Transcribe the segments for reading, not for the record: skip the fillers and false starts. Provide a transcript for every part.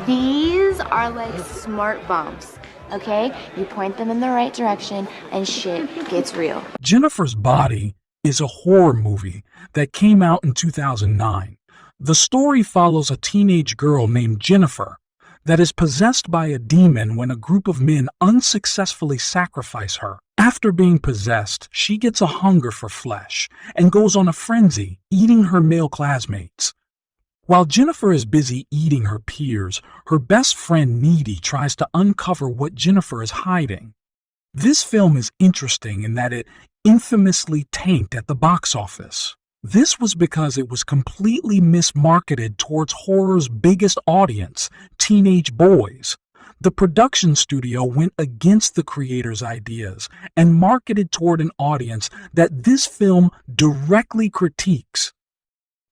These are like smart bumps, okay? You point them in the right direction and shit gets real. Jennifer's Body is a horror movie that came out in 2009. The story follows a teenage girl named Jennifer that is possessed by a demon when a group of men unsuccessfully sacrifice her. After being possessed, she gets a hunger for flesh and goes on a frenzy, eating her male classmates. While Jennifer is busy eating her peers, her best friend Needy tries to uncover what Jennifer is hiding. This film is interesting in that it infamously tanked at the box office. This was because it was completely mismarketed towards horror's biggest audience, teenage boys. The production studio went against the creator's ideas and marketed toward an audience that this film directly critiques.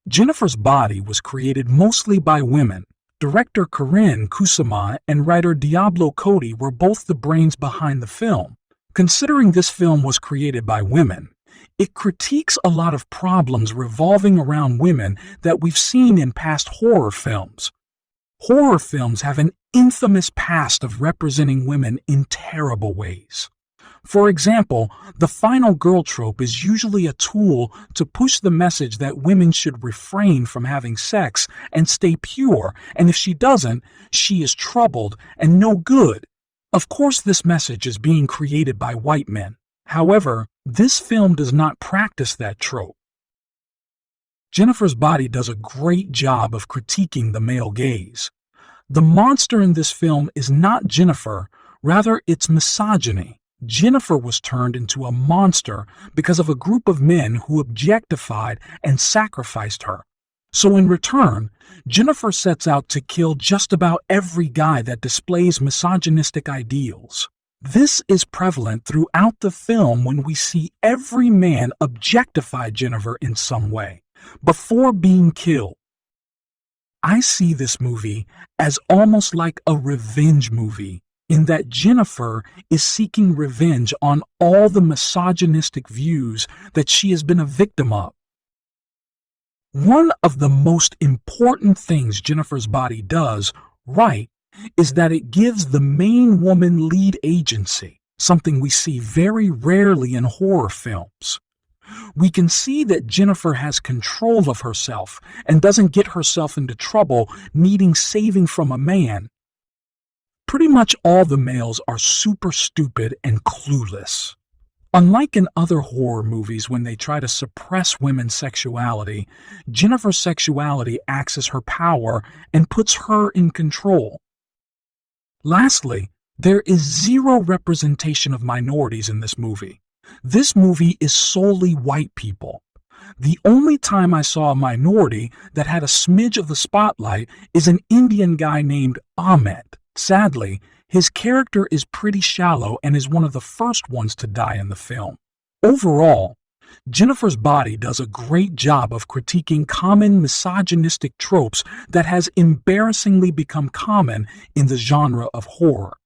Jennifer's Body was created mostly by women. Director Corinne Kusama and writer Diablo Cody were both the brains behind the film. Considering this film was created by women, it critiques a lot of problems revolving around women that we've seen in past horror films. Horror films have an infamous past of representing women in terrible ways. For example, the final girl trope is usually a tool to push the message that women should refrain from having sex and stay pure, and if she doesn't, she is troubled and no good. Of course, this message is being created by white men. However, this film does not practice that trope. Jennifer's Body does a great job of critiquing the male gaze. The monster in this film is not Jennifer, rather it's misogyny. Jennifer was turned into a monster because of a group of men who objectified and sacrificed her. So in return, Jennifer sets out to kill just about every guy that displays misogynistic ideals. This is prevalent throughout the film when we see every man objectify Jennifer in some way, before being killed. I see this movie as almost like a revenge movie, in that Jennifer is seeking revenge on all the misogynistic views that she has been a victim of. One of the most important things Jennifer's Body does right is that it gives the main woman lead agency, something we see very rarely in horror films. We can see that Jennifer has control of herself and doesn't get herself into trouble needing saving from a man. Pretty much all the males are super stupid and clueless. Unlike in other horror movies when they try to suppress women's sexuality, Jennifer's sexuality acts as her power and puts her in control. Lastly, there is zero representation of minorities in this movie. This movie is solely white people. The only time I saw a minority that had a smidge of the spotlight is an Indian guy named Ahmed. Sadly, his character is pretty shallow and is one of the first ones to die in the film. Overall, Jennifer's Body does a great job of critiquing common misogynistic tropes that has embarrassingly become common in the genre of horror.